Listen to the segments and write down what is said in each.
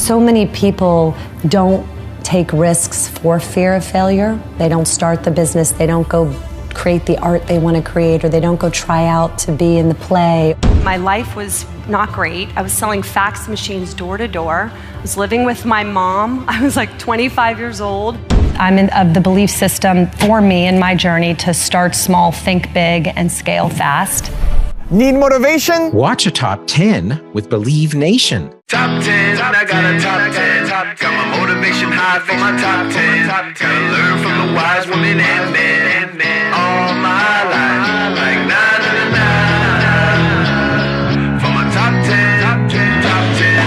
So many people don't take risks for fear of failure. They don't start the business, they don't go create the art they want to create, or they don't go try out to be in the play. My life was not great. I was selling fax machines door to door. I was living with my mom. I was like 25 years old. I'm of the belief system for me in my journey to start small, think big, and scale fast. Need motivation? Watch a top 10 with Believe Nation. Top 10, I got a top 10. Got my motivation high for my top 10. Gotta learn from the wise women and men. All my life, like na na na na. For my top 10, top 10,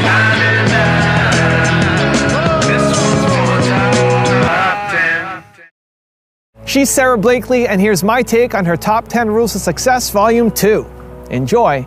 na na na na. This one's for my top 10. She's Sarah Blakely, and here's my take on her Top 10 Rules of Success, Volume 2. Enjoy.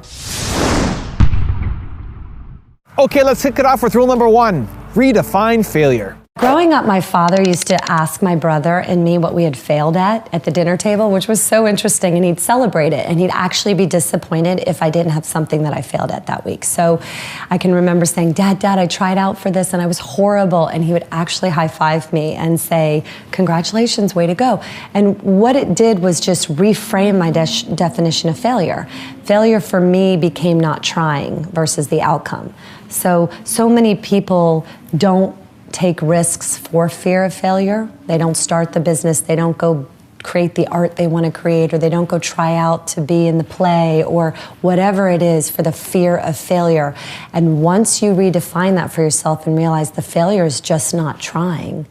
Okay, let's kick it off with rule number 1. Redefine failure. Growing up, my father used to ask my brother and me what we had failed at the dinner table, which was so interesting, and he'd celebrate it, and he'd actually be disappointed if I didn't have something that I failed at that week. So I can remember saying, Dad, I tried out for this and I was horrible, and he would actually high-five me and say, congratulations, way to go. And what it did was just reframe my definition of failure. Failure for me became not trying versus the outcome. So many people don't take risks for fear of failure. They don't start the business, they don't go create the art they want to create, or they don't go try out to be in the play, or whatever it is, for the fear of failure. And once you redefine that for yourself and realize the failure is just not trying,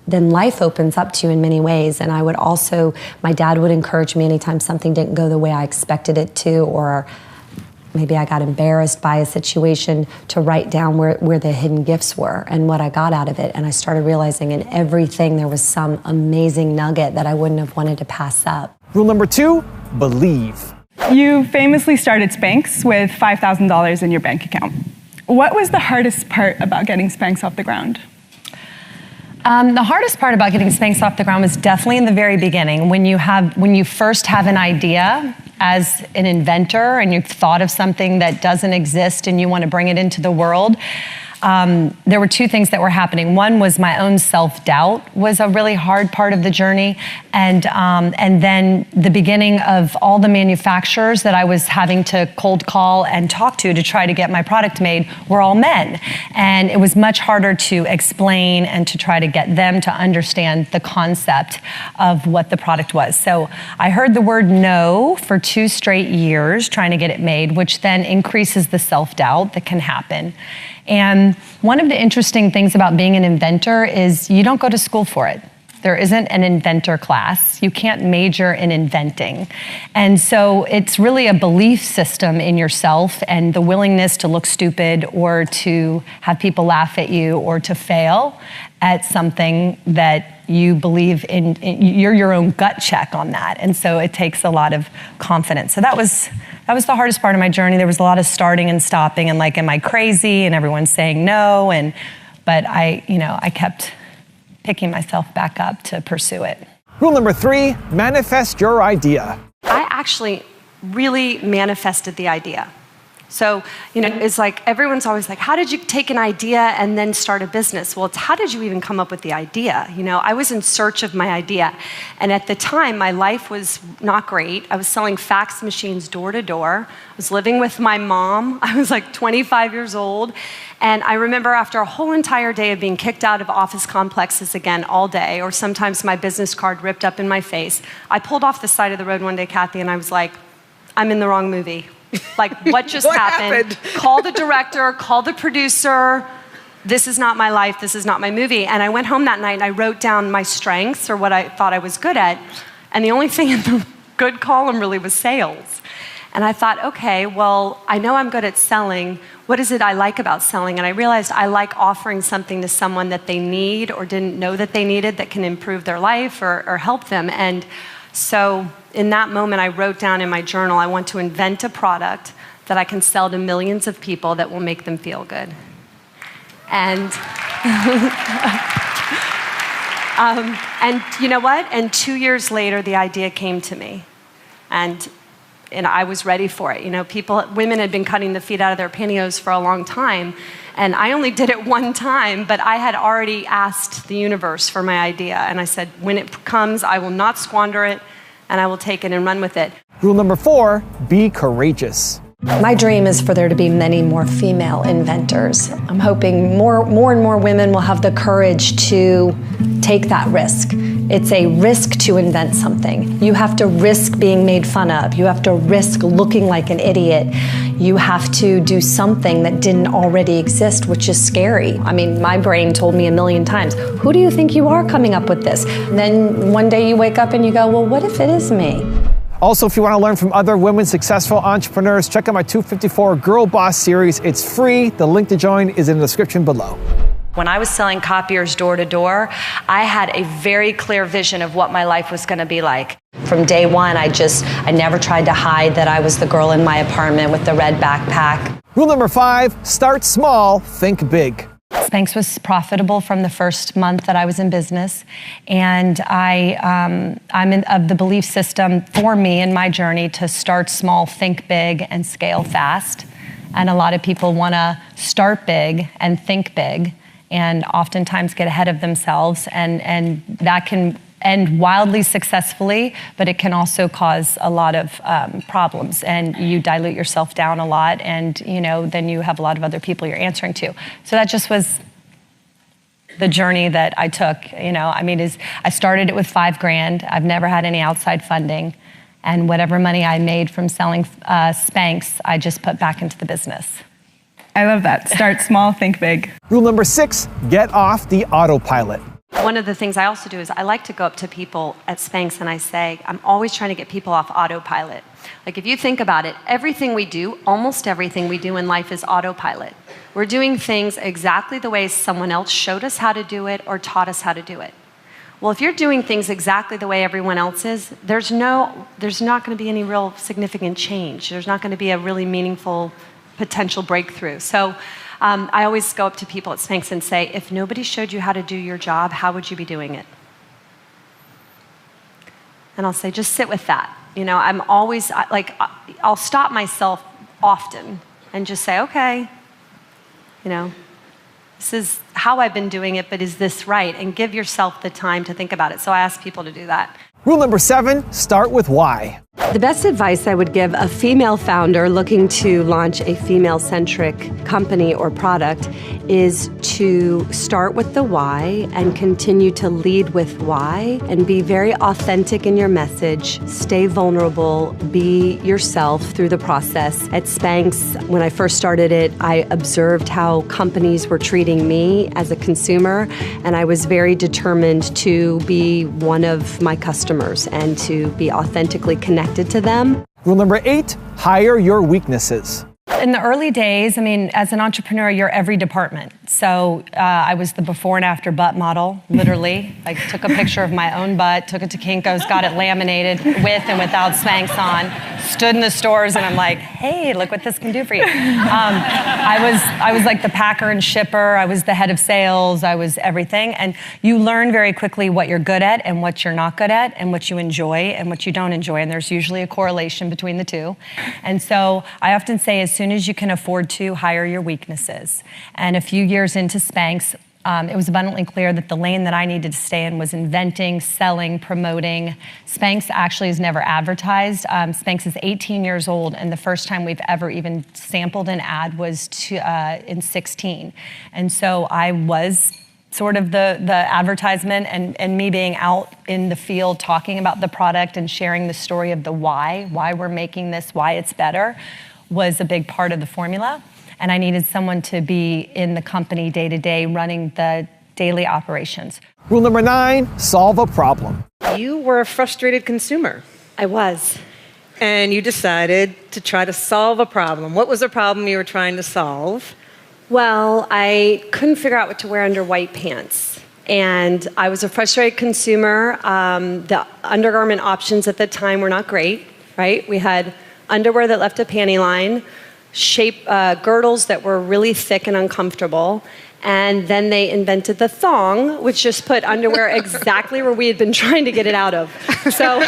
then life opens up to you in many ways. And I would also, my dad would encourage me anytime something didn't go the way I expected it to, or maybe I got embarrassed by a situation, to write down where the hidden gifts were and what I got out of it. And I started realizing in everything there was some amazing nugget that I wouldn't have wanted to pass up. Rule number 2, believe. You famously started Spanx with $5,000 in your bank account. What was the hardest part about getting Spanx off the ground? The hardest part about getting Spanx off the ground was definitely in the very beginning, when you first have an idea as an inventor and you've thought of something that doesn't exist and you want to bring it into the world. There were two things that were happening. One was my own self-doubt was a really hard part of the journey. And then the beginning of all the manufacturers that I was having to cold call and talk to try to get my product made were all men. And it was much harder to explain and to try to get them to understand the concept of what the product was. So I heard the word no for 2 straight years trying to get it made, which then increases the self-doubt that can happen. And one of the interesting things about being an inventor is you don't go to school for it. There isn't an inventor class. You can't major in inventing. And so it's really a belief system in yourself and the willingness to look stupid or to have people laugh at you or to fail at something that you believe in. You're your own gut check on that. And so it takes a lot of confidence. So that was the hardest part of my journey. There was a lot of starting and stopping and like, am I crazy? And everyone's saying no. But I kept picking myself back up to pursue it. Rule number 3, manifest your idea. I actually really manifested the idea. So, it's like everyone's always like, how did you take an idea and then start a business? Well, it's how did you even come up with the idea? I was in search of my idea. And at the time, my life was not great. I was selling fax machines door to door. I was living with my mom. I was like 25 years old. And I remember after a whole entire day of being kicked out of office complexes again all day, or sometimes my business card ripped up in my face, I pulled off the side of the road one day, Kathy, and I was like, I'm in the wrong movie. Like, what just happened? Call the director, call the producer. This is not my life. This is not my movie. And I went home that night and I wrote down my strengths or what I thought I was good at. And the only thing in the good column really was sales. And I thought, okay, well, I know I'm good at selling. What is it I like about selling? And I realized I like offering something to someone that they need or didn't know that they needed that can improve their life or help them. And so in that moment, I wrote down in my journal, I want to invent a product that I can sell to millions of people that will make them feel good. And, and you know what? And 2 years later, the idea came to me. And I was ready for it. Women had been cutting the feet out of their pantyhose for a long time. And I only did it one time, but I had already asked the universe for my idea. And I said, when it comes, I will not squander it, and I will take it and run with it. Rule number 4, be courageous. My dream is for there to be many more female inventors. I'm hoping more and more women will have the courage to take that risk. It's a risk to invent something. You have to risk being made fun of. You have to risk looking like an idiot. You have to do something that didn't already exist, which is scary. I mean, my brain told me a million times, who do you think you are coming up with this? And then one day you wake up and you go, well, what if it is me? Also, if you want to learn from other women successful entrepreneurs, check out my 254 Girl Boss series. It's free. The link to join is in the description below. When I was selling copiers door to door, I had a very clear vision of what my life was going to be like. From day one, I never tried to hide that I was the girl in my apartment with the red backpack. Rule number 5, start small, think big. Spanx was profitable from the first month that I was in business, and I'm of the belief system for me in my journey to start small, think big, and scale fast. And a lot of people want to start big and think big, and oftentimes get ahead of themselves, and that can end wildly successfully, but it can also cause a lot of problems, and you dilute yourself down a lot, and then you have a lot of other people you're answering to. So that just was the journey that I took. I started it with $5,000. I've never had any outside funding, and whatever money I made from selling Spanx, I just put back into the business. I love that. Start small, think big. Rule number 6, get off the autopilot. One of the things I also do is I like to go up to people at Spanx and I say, I'm always trying to get people off autopilot. Like if you think about it, everything we do, almost everything we do in life is autopilot. We're doing things exactly the way someone else showed us how to do it or taught us how to do it. Well, if you're doing things exactly the way everyone else is, there's not going to be any real significant change. There's not going to be a really meaningful potential breakthrough. So I always go up to people at Spanx and say, if nobody showed you how to do your job, how would you be doing it? And I'll say, just sit with that. I'm always, I'll stop myself often and just say, okay, this is how I've been doing it, but is this right? And give yourself the time to think about it. So I ask people to do that. Rule number 7, start with why. The best advice I would give a female founder looking to launch a female-centric company or product is to start with the why and continue to lead with why and be very authentic in your message, stay vulnerable, be yourself through the process. At Spanx, when I first started it, I observed how companies were treating me as a consumer, and I was very determined to be one of my customers and to be authentically connected to them. Rule number 8, hire your weaknesses. In the early days, as an entrepreneur, you're every department. So I was the before and after butt model, literally. I took a picture of my own butt, took it to Kinko's, got it laminated with and without Spanx on, stood in the stores, and I'm like, hey, look what this can do for you. I was like the packer and shipper. I was the head of sales. I was everything. And you learn very quickly what you're good at and what you're not good at and what you enjoy and what you don't enjoy. And there's usually a correlation between the two. And so I often say, as soon as you can afford to, hire your weaknesses. And a few years into Spanx, it was abundantly clear that the lane that I needed to stay in was inventing, selling, promoting. Spanx actually is never advertised. Spanx is 18 years old, and the first time we've ever even sampled an ad was in 16. And so I was sort of the advertisement, and me being out in the field talking about the product and sharing the story of the why we're making this, why it's better, was a big part of the formula. And I needed someone to be in the company day to day, running the daily operations. Rule number 9, solve a problem. You were a frustrated consumer. I was. And you decided to try to solve a problem. What was the problem you were trying to solve? Well, I couldn't figure out what to wear under white pants. And I was a frustrated consumer. The undergarment options at the time were not great, right? We had underwear that left a panty line, girdles that were really thick and uncomfortable, and then they invented the thong, which just put underwear exactly where we had been trying to get it out of. So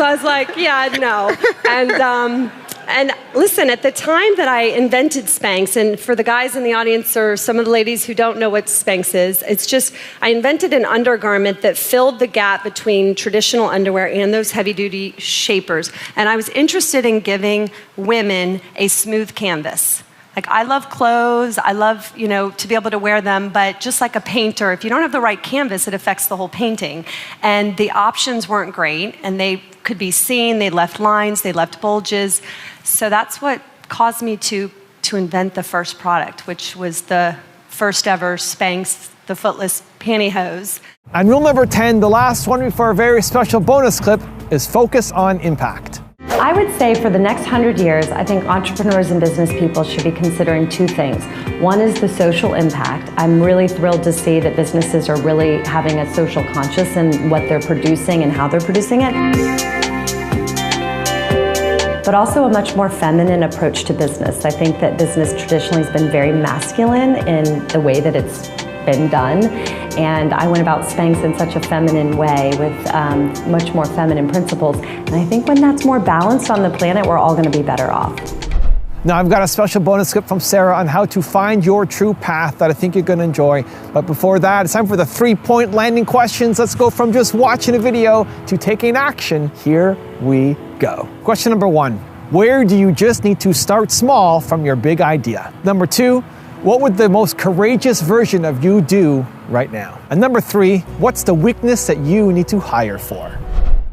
I was like, yeah, no. And And listen, at the time that I invented Spanx, and for the guys in the audience or some of the ladies who don't know what Spanx is, it's just, I invented an undergarment that filled the gap between traditional underwear and those heavy-duty shapers. And I was interested in giving women a smooth canvas. Like, I love clothes, I love, to be able to wear them, but just like a painter, if you don't have the right canvas, it affects the whole painting. And the options weren't great, and they could be seen, they left lines, they left bulges. So that's what caused me to invent the first product, which was the first ever Spanx, the footless pantyhose. And rule number 10, the last one before a very special bonus clip, is focus on impact. I would say for the next 100 years, I think entrepreneurs and business people should be considering two things. One is the social impact. I'm really thrilled to see that businesses are really having a social conscious in what they're producing and how they're producing it. But also a much more feminine approach to business. I think that business traditionally has been very masculine in the way that it's been done. And I went about Spanx in such a feminine way with much more feminine principles. And I think when that's more balanced on the planet, we're all going to be better off. Now, I've got a special bonus clip from Sarah on how to find your true path that I think you're going to enjoy. But before that, it's time for the 3-point landing questions. Let's go from just watching a video to taking action. Here we go. Question number 1. Where do you just need to start small from your big idea? Number 2. What would the most courageous version of you do right now? And number 3, what's the weakness that you need to hire for?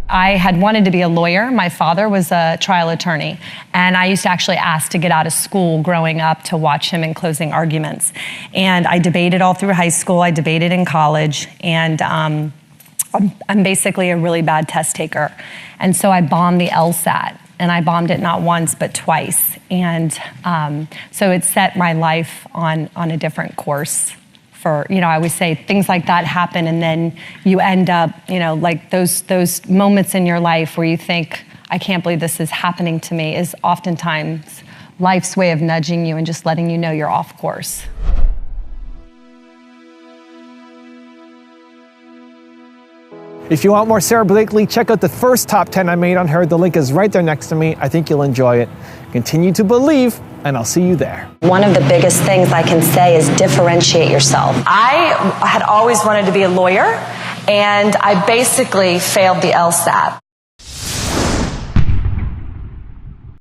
I had wanted to be a lawyer. My father was a trial attorney, and I used to actually ask to get out of school growing up to watch him in closing arguments. And I debated all through high school, I debated in college, and I'm basically a really bad test taker. And so I bombed the LSAT. And I bombed it not once, but twice. And so it set my life on a different course. For, I always say things like that happen, and then you end up, like those moments in your life where you think, I can't believe this is happening to me, is oftentimes life's way of nudging you and just letting you know you're off course. If you want more Sara Blakely, check out the first top 10 I made on her. The link is right there next to me. I think you'll enjoy it. Continue to believe, and I'll see you there. One of the biggest things I can say is differentiate yourself. I had always wanted to be a lawyer, and I basically failed the LSAT.